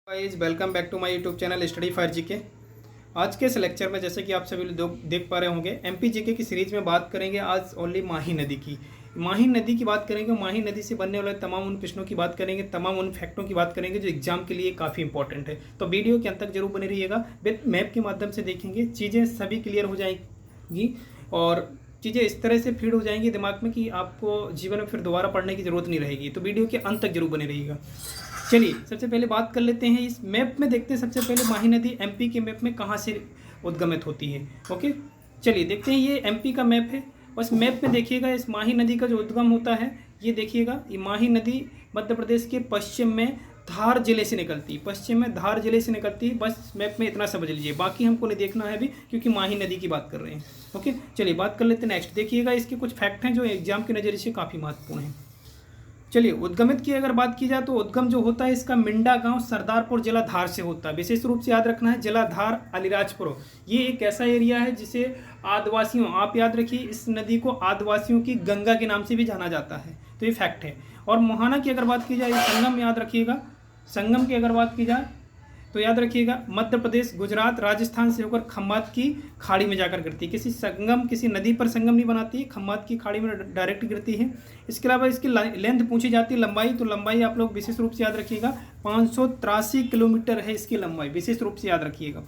Guys welcome back to my YouTube channel study for GK. आज के इस lecture में जैसे कि आप सभी लोग देख पा रहे होंगे एमपी जीके की सीरीज में बात करेंगे आज ओनली माही नदी की। माही नदी की बात करेंगे, माही नदी से बनने वाले तमाम उन प्रश्नों की बात करेंगे, तमाम उन फैक्टों की बात करेंगे जो एग्जाम के लिए काफ़ी इंपॉर्टेंट है। तो वीडियो के अंत तक जरूर बने रहिएगा। विद मैप के माध्यम से देखेंगे, चीज़ें सभी क्लियर हो जाएंगी और चीज़ें इस तरह से फीड हो जाएंगी दिमाग में कि आपको जीवन में फिर दोबारा पढ़ने की ज़रूरत नहीं रहेगी। तो वीडियो के अंत तक जरूर बने रहिएगा। चलिए सबसे पहले बात कर लेते हैं, इस मैप में देखते हैं सबसे पहले माही नदी एमपी के मैप में कहाँ से उद्गमित होती है। ओके, चलिए देखते हैं। ये एमपी का मैप है और इस मैप में देखिएगा इस माही नदी का जो उद्गम होता है, ये देखिएगा ये माही नदी मध्य प्रदेश के पश्चिम में धार जिले से निकलती है। पश्चिम में धार जिले से निकलती है। बस मैप में इतना समझ लीजिए, बाकी हमको नहीं देखना है अभी क्योंकि माही नदी की बात कर रहे हैं। ओके, चलिए बात कर लेते हैं नेक्स्ट। देखिएगा इसके कुछ फैक्ट हैं जो एग्जाम के नज़रिए से काफ़ी महत्वपूर्ण हैं। चलिए उद्गमित की अगर बात की जाए तो उद्गम जो होता है इसका मिंडा गांव सरदारपुर जिला धार से होता है। विशेष रूप से याद रखना है जिला धार अलीराजपुर। ये एक ऐसा एरिया है जिसे आदिवासियों, आप याद रखिए इस नदी को आदिवासियों की गंगा के नाम से भी जाना जाता है। तो ये फैक्ट है। और मोहाना की अगर बात की जाए, संगम याद रखिएगा, संगम की अगर बात की जाए तो याद रखिएगा मध्य प्रदेश, गुजरात, राजस्थान से होकर खम्बात की खाड़ी में जाकर गिरती है। किसी नदी पर संगम नहीं बनाती है, खम्बात की खाड़ी में डायरेक्ट गिरती है। इसके अलावा इसकी लेंथ पूछी जाती है, लंबाई, तो लंबाई आप लोग विशेष रूप से याद रखिएगा 583 किलोमीटर है इसकी लंबाई, विशेष रूप से याद रखिएगा।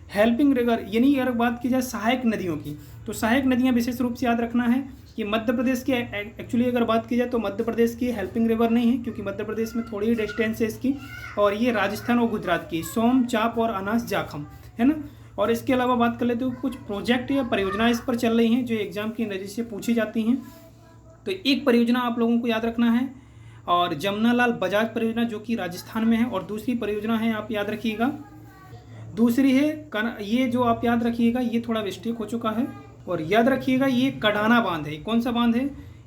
हेल्पिंग रिवर यानी अगर बात की जाए सहायक नदियों की, तो सहायक नदियाँ विशेष रूप से याद रखना है कि मध्य प्रदेश की एक्चुअली अगर बात की जाए तो मध्य प्रदेश की हेल्पिंग रिवर नहीं है क्योंकि मध्य प्रदेश में थोड़ी ही डिस्टेंस है इसकी, और ये राजस्थान और गुजरात की सोम, चाप और अनास जाखम है ना। और इसके अलावा बात कर लेते हो कुछ प्रोजेक्ट या परियोजनाएं इस पर चल रही हैं जो एग्जाम की नज़र से पूछी जाती हैं। तो एक परियोजना आप लोगों को याद रखना है और जमुनालाल बजाज परियोजना जो कि राजस्थान में है, और दूसरी परियोजना है आप याद रखिएगा, दूसरी है ये जो आप याद रखिएगा, ये थोड़ा मिस्टेक हो चुका है और याद रखिएगा ये कडाना बांध है। कौन सा बांध है?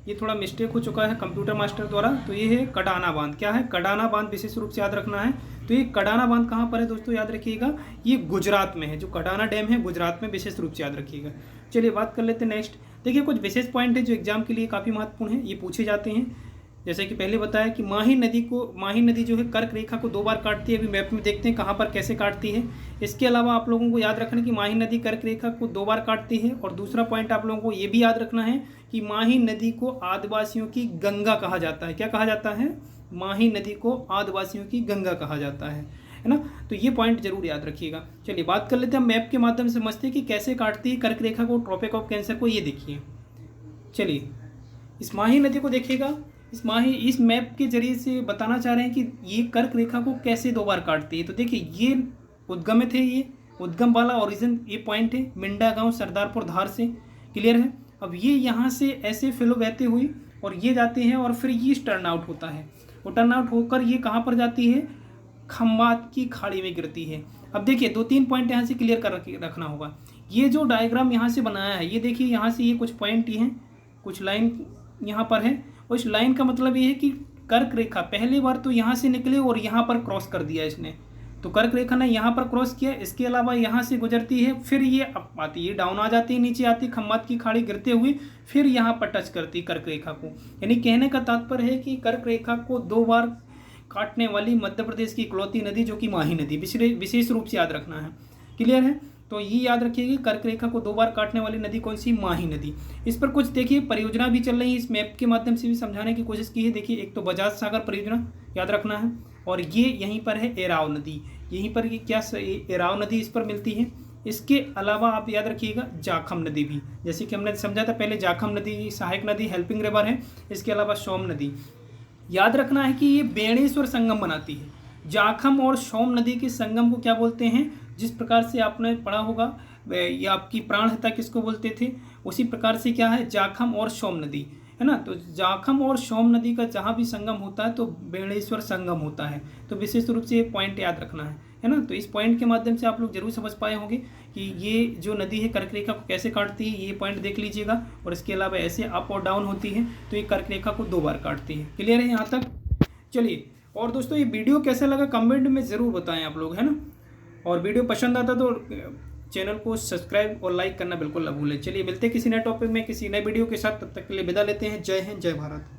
ये थोड़ा मिस्टेक हो चुका है कंप्यूटर मास्टर द्वारा। तो ये है कडाना बांध। क्या है? कडाना बांध विशेष रूप से याद रखना है। तो ये कडाना बांध कहाँ पर है दोस्तों? याद रखिएगा ये गुजरात में है। जो कडाना डैम है गुजरात में, विशेष रूप से याद रखिएगा। चलिए बात कर लेते हैं नेक्स्ट। देखिए कुछ विशेष पॉइंट है जो एग्जाम के लिए काफ़ी महत्वपूर्ण है, ये पूछे जाते हैं। जैसे कि पहले बताया कि माही नदी जो है कर्क रेखा को 2 बार काटती है। अभी मैप में देखते हैं कहाँ पर कैसे काटती है। इसके अलावा आप लोगों को याद रखना कि माही नदी कर्क रेखा को 2 बार काटती है। और दूसरा पॉइंट आप लोगों को ये भी याद रखना है कि माही नदी को आदिवासियों की गंगा कहा जाता है। क्या कहा जाता है? माही नदी को आदिवासियों की गंगा कहा जाता है ना। तो ये पॉइंट जरूर याद रखिएगा। चलिए बात कर लेते हैं मैप के माध्यम से, समझते हैं कि कैसे काटती है कर्क रेखा को, ट्रॉपिक ऑफ कैंसर को। ये देखिए, चलिए इस माही नदी को देखिएगा। इस मैप के जरिए से बताना चाह रहे हैं कि ये कर्क रेखा को कैसे 2 बार काटती है। तो देखिए ये उद्गमित है, ये उद्गम वाला ओरिजिन ये पॉइंट है मिंडा गांव सरदारपुर धार से। क्लियर है? अब ये यहाँ से ऐसे फ्लो बहते हुई और ये जाते हैं और फिर ये टर्न आउट होता है। वो टर्न आउट होकर ये कहाँ पर जाती है? खम्बात की खाड़ी में गिरती है। अब देखिए 2-3 पॉइंट यहाँ से क्लियर कर रखना होगा। ये जो डायग्राम यहाँ से बनाया है, ये देखिए यहाँ से ये कुछ पॉइंट ही हैं, कुछ लाइन यहाँ पर है। और इस लाइन का मतलब ये है कि कर्क रेखा पहली बार तो यहाँ से निकले और यहाँ पर क्रॉस कर दिया इसने। तो कर्क रेखा ने यहाँ पर क्रॉस किया। इसके अलावा यहाँ से गुजरती है, फिर ये अप आती है, डाउन आ जाती है, नीचे आती, खम्बात की खाड़ी गिरते हुए फिर यहाँ पर टच करती कर्क रेखा को। यानी कहने का तात्पर्य है कि कर्क रेखा को 2 बार काटने वाली मध्य प्रदेश की इकलौती नदी जो कि माही नदी, विशेष रूप से याद रखना है। क्लियर है? तो ये याद रखिएगा कर्क रेखा को 2 बार काटने वाली नदी कौन सी? माही नदी। इस पर कुछ देखिए परियोजना भी चल रही है, इस मैप के माध्यम से भी समझाने की कोशिश की है। देखिए एक तो बजाज सागर परियोजना याद रखना है, और ये यहीं पर है एराव नदी। यहीं पर ये क्या एराव नदी इस पर मिलती है। इसके अलावा आप याद रखिएगा जाखम नदी भी, जैसे कि हमने समझा था पहले, जाखम नदी सहायक नदी हेल्पिंग रिवर है। इसके अलावा सोम नदी याद रखना है कि ये बेणेश्वर संगम बनाती है। जाखम और सोम नदी के संगम को क्या बोलते हैं? जिस प्रकार से आपने पढ़ा होगा या आपकी प्राणहिता किसको बोलते थे, उसी प्रकार से क्या है जाखम और सोम नदी है ना। तो जाखम और सोम नदी का जहाँ भी संगम होता है तो बेणेश्वर संगम होता है। तो विशेष रूप से ये पॉइंट याद रखना है ना। तो इस पॉइंट के माध्यम से आप लोग जरूर समझ पाए होंगे कि ये जो नदी है कर्क रेखा को कैसे काटती है। ये पॉइंट देख लीजिएगा। और इसके अलावा ऐसे अप और डाउन होती है तो ये कर्क रेखा को 2 बार काटती है। क्लियर है यहाँ तक? चलिए, और दोस्तों ये वीडियो कैसा लगा कमेंट में ज़रूर बताएं आप लोग, है ना। और वीडियो पसंद आता तो चैनल को सब्सक्राइब और लाइक करना बिल्कुल ना भूलें। चलिए मिलते हैं किसी नए टॉपिक में, किसी नए वीडियो के साथ। तब तक के लिए विदा लेते हैं। जय हिंद, जय भारत।